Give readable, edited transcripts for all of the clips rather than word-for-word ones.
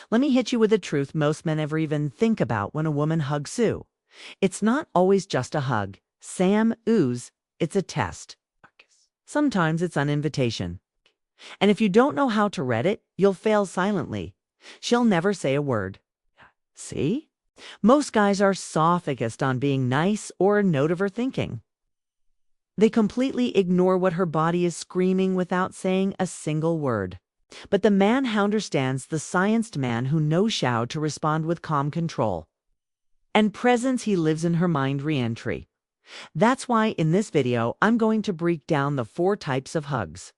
Let me hit you with a truth most men never even think about when a woman hugs Sue. It's not always just a hug. Sam ooze, it's a test. Sometimes it's an invitation. And if you don't know how to read it, you'll fail silently. She'll never say a word. See? Most guys are so-focused on being nice or a note of her thinking. They completely ignore what her body is screaming without saying a single word. But the man who understands the scienced man who knows how to respond with calm control. And presence he lives in her mind re-entry. That's why in this video, I'm going to break down the 4 types of hugs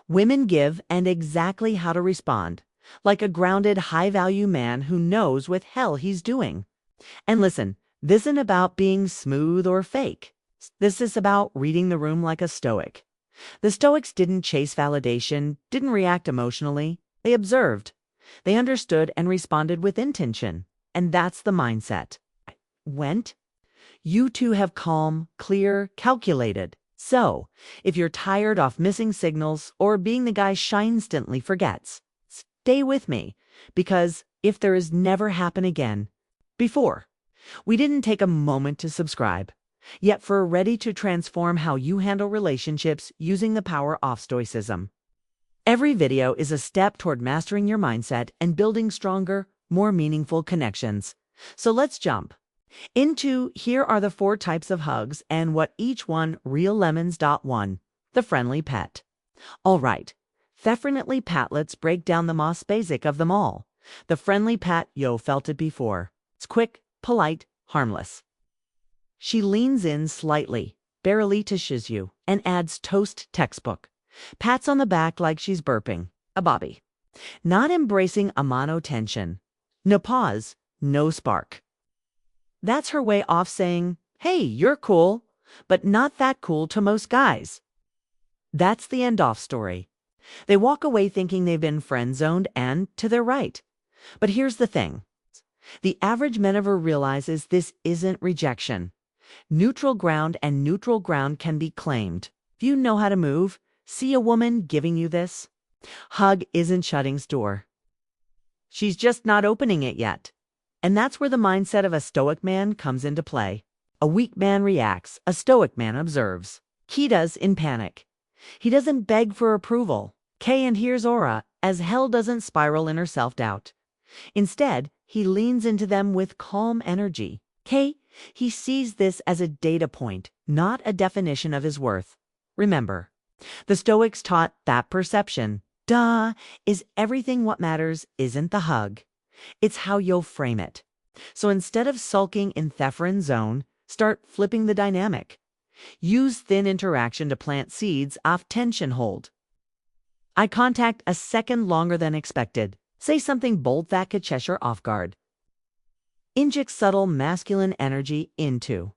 women give and exactly how to respond, like a grounded, high-value man who knows what hell he's doing. And listen, this isn't about being smooth or fake. This is about reading the room like a Stoic. The Stoics didn't chase validation, didn't react emotionally. They observed. They understood and responded with intention. And that's the mindset. Went. You two have calm, clear, calculated. So, if you're tired of missing signals or being the guy shy instantly forgets, stay with me, because if there is never happen again. Before, we didn't take a moment to subscribe, yet we're ready to transform how you handle relationships using the power of Stoicism. Every video is a step toward mastering your mindset and building stronger, more meaningful connections. So let's jump into here are the 4 types of hugs and what each one real lemons. 1. The friendly pet. All right, definitely pat. Let's break down the most basic of them all. The friendly pat. Yo, felt it before. It's quick, polite, harmless. She leans in slightly, barely touches you, and adds toast textbook. Pats on the back like she's burping. A Bobby. Not embracing a mono tension. No pause, no spark. That's her way of saying, hey, you're cool, but not that cool to most guys. That's the end of story. They walk away thinking they've been friend-zoned and to their right. But here's the thing. The average man never realizes this isn't rejection. Neutral ground and neutral ground can be claimed. If you know how to move, see a woman giving you this. Hug isn't shutting door. She's just not opening it yet. And that's where the mindset of a Stoic man comes into play. A weak man reacts, a Stoic man observes. He does in panic. He doesn't beg for approval. And here's aura, as hell doesn't spiral in her self-doubt. Instead, he leans into them with calm energy. He sees this as a data point, not a definition of his worth. Remember, the Stoics taught that perception, is everything. What matters isn't the hug. It's how you'll frame it. So instead of sulking in the friend zone, start flipping the dynamic. Use thin interaction to plant seeds of tension hold. Eye contact a second longer than expected. Say something bold that could catch her off guard. Inject subtle masculine energy into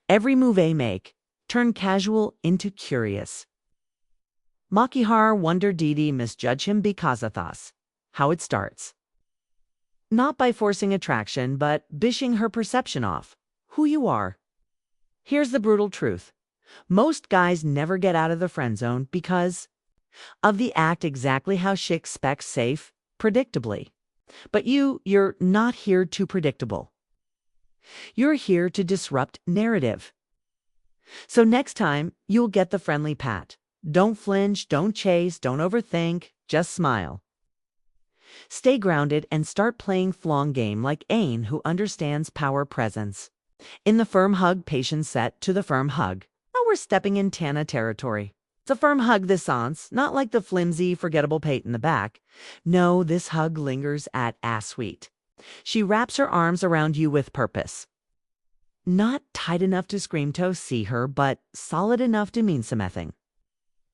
every move they make. Turn casual into curious. Makihar wonder Didi misjudge him because of us. How it starts. Not by forcing attraction, but bishing her perception off who you are. Here's the brutal truth. Most guys never get out of the friend zone because of the act exactly how she expects safe, predictably. But you're not here to predictable. You're here to disrupt narrative. So next time, you'll get the friendly pat. Don't flinch, don't chase, don't overthink, just smile. Stay grounded and start playing long game like Ain, who understands power presence. In the firm hug patience set to the firm hug. Now we're stepping in Tana territory. It's a firm hug this sense, not like the flimsy, forgettable pate in the back. No, this hug lingers at ass sweet. She wraps her arms around you with purpose. Not tight enough to scream to see her, but solid enough to mean something.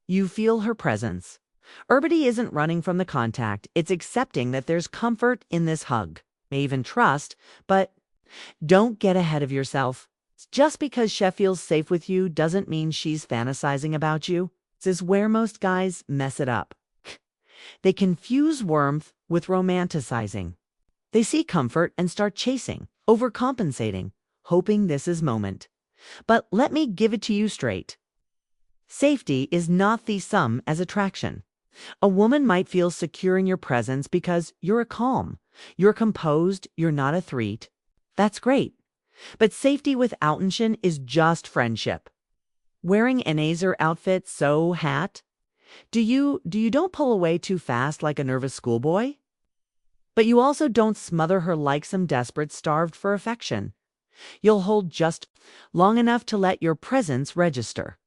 You feel her presence. Urbity isn't running from the contact, it's accepting that there's comfort in this hug. May even trust, but don't get ahead of yourself. Just because she feels safe with you doesn't mean she's fantasizing about you. This is where most guys mess it up. They confuse warmth with romanticizing. They see comfort and start chasing, overcompensating, hoping this is moment. But let me give it to you straight. Safety is not the same as attraction. A woman might feel secure in your presence because you're a calm, you're composed, you're not a threat. That's great. But safety without tension is just friendship. Wearing an Azer outfit, so hat? Do you don't pull away too fast like a nervous schoolboy? But you also don't smother her like some desperate starved for affection. You'll hold just long enough to let your presence register.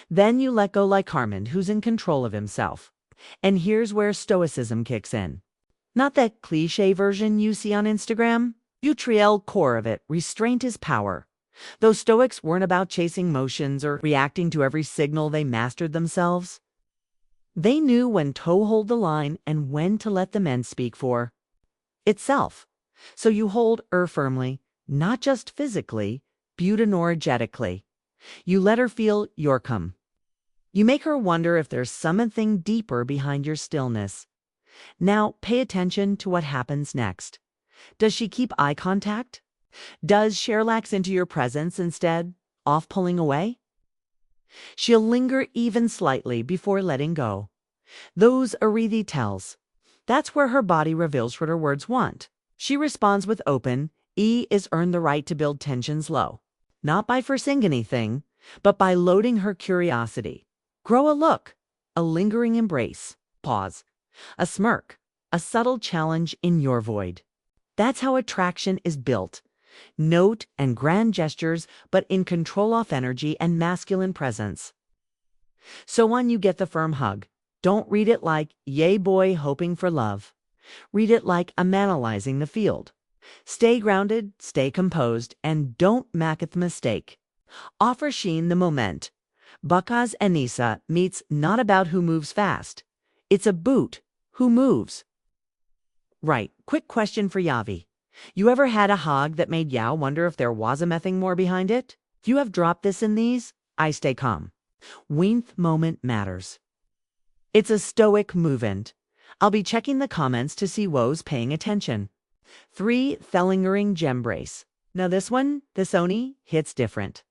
Then you let go like Carmen, who's in control of himself. And here's where Stoicism kicks in. Not that cliche version you see on Instagram. Utriel core of it, restraint is power. Those Stoics weren't about chasing motions or reacting to every signal, they mastered themselves. They knew when to hold the line and when to let the men speak for itself. So you hold her firmly, not just physically, butynorgetically. You let her feel your come. You make her wonder if there's something deeper behind your stillness. Now pay attention to what happens next. Does she keep eye contact? Does she relax into your presence instead, off pulling away? She'll linger even slightly before letting go. Those are the tells. That's where her body reveals what her words want. She responds with open, is earned the right to build tensions low. Not by forcing anything, but by loading her curiosity. Grow a look, a lingering embrace, pause, a smirk, a subtle challenge in your void. That's how attraction is built. Note and grand gestures, but in control off energy and masculine presence. So when you get the firm hug, don't read it like, yay boy hoping for love. Read it like I'm analyzing the field. Stay grounded, stay composed, and don't make the mistake. Offer Sheen the moment. Bakaz and Nisa meets not about who moves fast. It's a boot who moves. Right, quick question for Yavi. You ever had a hug that made Yao wonder if there was a nothing more behind it? If you have dropped this in these, I stay calm. Weenth moment matters. It's a stoic movement. I'll be checking the comments to see woes paying attention. 3. Thelingering gembrace. Now this Oni, hits different.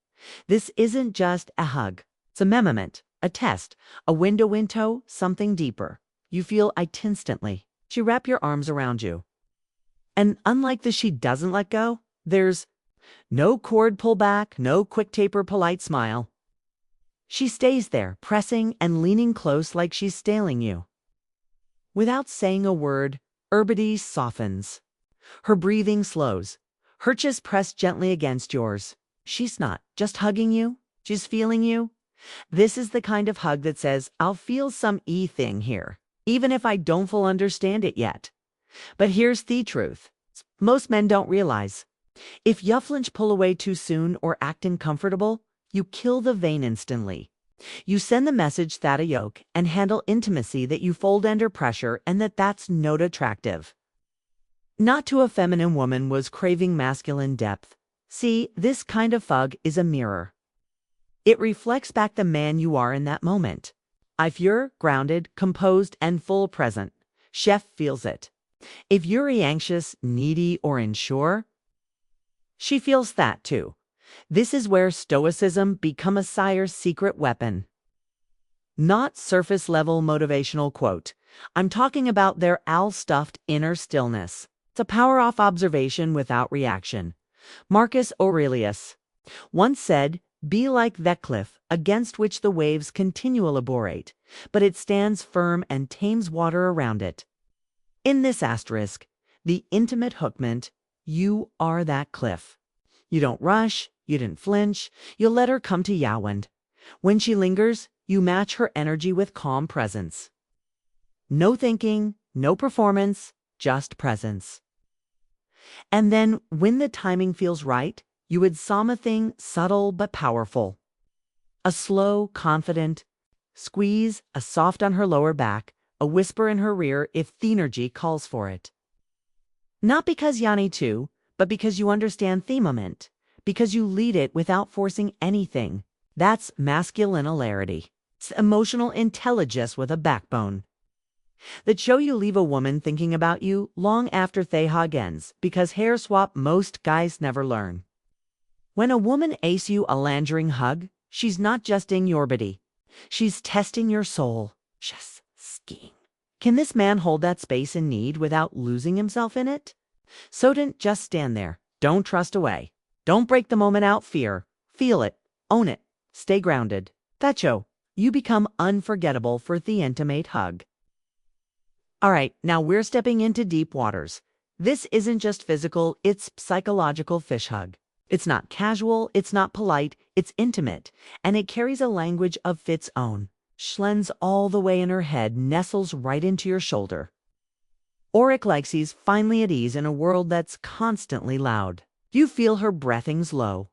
This isn't just a hug. It's a moment, a test, a window into something deeper. You feel it instantly. She wrap your arms around you. And unlike the she doesn't let go, there's no cord pullback, no quick taper polite smile. She stays there, pressing and leaning close like she's stailing you. Without saying a word, Urbity softens. Her breathing slows. Her chest pressed gently against yours. She's not just hugging you, she's feeling you. This is the kind of hug that says, I'll feel some thing here, even if I don't full understand it yet. But here's the truth. Most men don't realize. If you flinch, pull away too soon, or act uncomfortable, you kill the vein instantly. You send the message that a yoke and handle intimacy that you fold under pressure and that's not attractive. Not to a feminine woman was craving masculine depth. See, this kind of hug is a mirror. It reflects back the man you are in that moment. If you're grounded, composed, and full present, Chef feels it. If you're anxious, needy, or unsure, she feels that too. This is where Stoicism become a sire's secret weapon. Not surface-level motivational quote. I'm talking about their owl-stuffed inner stillness. It's a power-off observation without reaction. Marcus Aurelius once said, be like that cliff against which the waves continue elaborate, but it stands firm and tames water around it. In this asterisk, the intimate hookment, you are that cliff. You don't rush, you didn't flinch, you let her come to Yowand. When she lingers, you match her energy with calm presence. No thinking, no performance, just presence. And then, when the timing feels right, you would something subtle but powerful. A slow, confident squeeze, a soft on her lower back, a whisper in her rear if the energy calls for it. Not because Yanni too, but because you understand the moment, because you lead it without forcing anything. That's masculinity. It's emotional intelligence with a backbone. That show you leave a woman thinking about you long after the hug ends, because hair swap most guys never learn. When a woman ace you a lingering hug, she's not just in your body. She's testing your soul. Yes. Skiing. Can this man hold that space in need without losing himself in it? So don't just stand there. Don't trust away. Don't break the moment out fear. Feel it. Own it. Stay grounded. That'll you become unforgettable for the intimate hug. All right, now we're stepping into deep waters. This isn't just physical, it's psychological fish hug. It's not casual, it's not polite, it's intimate, and it carries a language of its own. Schlens all the way in her head nestles right into your shoulder. Auric likes he's finally at ease in a world that's constantly loud. You feel her breathing's low.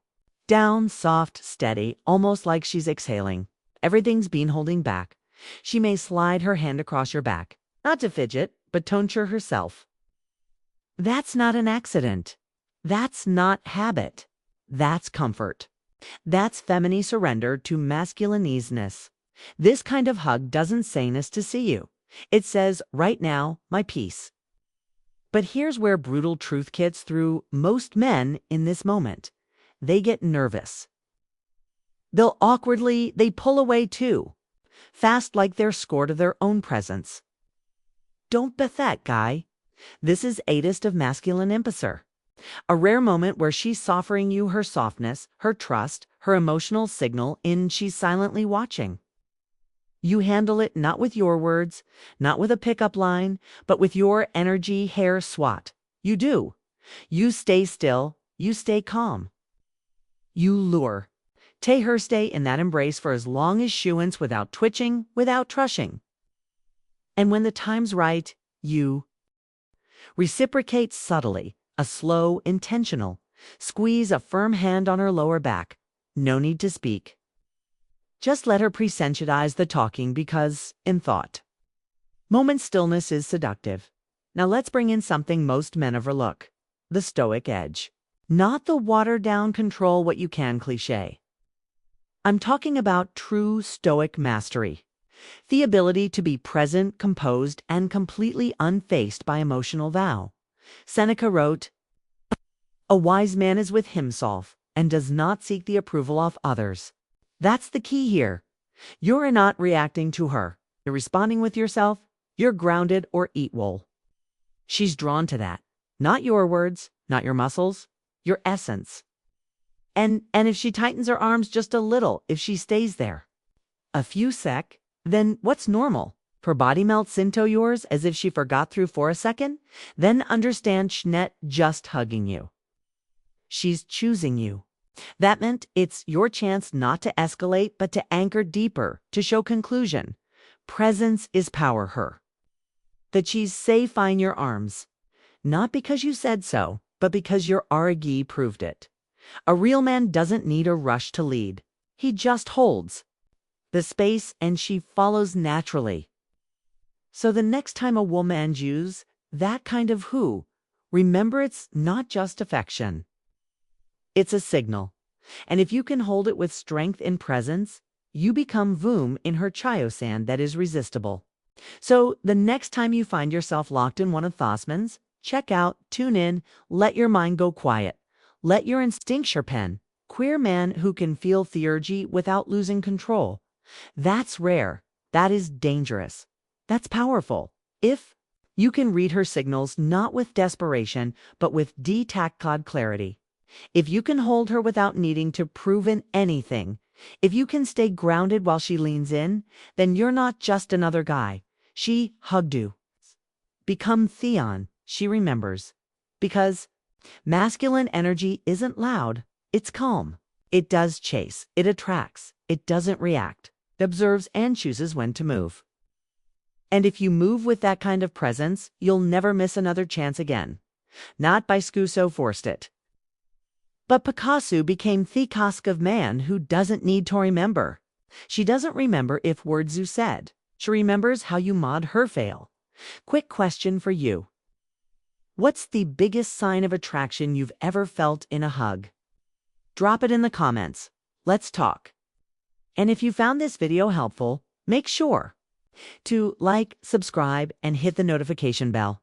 Down, soft, steady, almost like she's exhaling. Everything's been holding back. She may slide her hand across your back, not to fidget, but tonsure herself. That's not an accident. That's not habit. That's comfort. That's feminine surrender to masculineseness. This kind of hug doesn't say this to see you. It says, right now, my peace. But here's where brutal truth gets through most men in this moment. They get nervous. They pull away too, fast like they're scared of their own presence. Don't be that guy. This is Adist of masculine impulsor. A rare moment where she's offering you her softness, her trust, her emotional signal in she's silently watching. You handle it not with your words, not with a pickup line, but with your energy hair swat. You do. You stay still. You stay calm. You lure. Tay her stay in that embrace for as long as she wants without twitching, without trushing. And when the time's right, you reciprocate subtly, a slow, intentional. Squeeze a firm hand on her lower back. No need to speak. Just let her presensitize the talking because, in thought. Moment stillness is seductive. Now let's bring in something most men overlook. The Stoic edge. Not the watered-down control what you can cliché. I'm talking about true Stoic mastery. The ability to be present, composed, and completely unfazed by emotional vow. Seneca wrote, "A wise man is with himself and does not seek the approval of others." That's the key here. You're not reacting to her. You're responding with yourself. You're grounded or eat wool. She's drawn to that. Not your words, not your muscles, your essence. And if she tightens her arms just a little, if she stays there a few sec, then what's normal? Her body melts into yours as if she forgot through for a second? Then understand she's not just hugging you. She's choosing you. That meant it's your chance not to escalate, but to anchor deeper, to show conclusion. Presence is power her. That she's safe in your arms. Not because you said so, but because your argy proved it. A real man doesn't need a rush to lead. He just holds the space and she follows naturally. So the next time a woman uses that kind of who, remember it's not just affection. It's a signal. And if you can hold it with strength and presence, you become voom in her chiosan that is resistible. So the next time you find yourself locked in one of Thosman's, check out, tune in, let your mind go quiet. Let your instinct sharpen. Queer man who can feel theurgy without losing control. That's rare. That is dangerous. That's powerful. If you can read her signals not with desperation, but with detacted clarity. If you can hold her without needing to prove in anything, if you can stay grounded while she leans in, then you're not just another guy. She hugged you. Become Theon, she remembers. Because masculine energy isn't loud, it's calm. It does chase, it attracts, it doesn't react. It observes and chooses when to move. And if you move with that kind of presence, you'll never miss another chance again. Not by Scuso forced it. But Picasso became the cask of man who doesn't need to remember. She doesn't remember if words you said. She remembers how you made her fail. Quick question for you. What's the biggest sign of attraction you've ever felt in a hug? Drop it in the comments. Let's talk. And if you found this video helpful, make sure to like, subscribe, and hit the notification bell.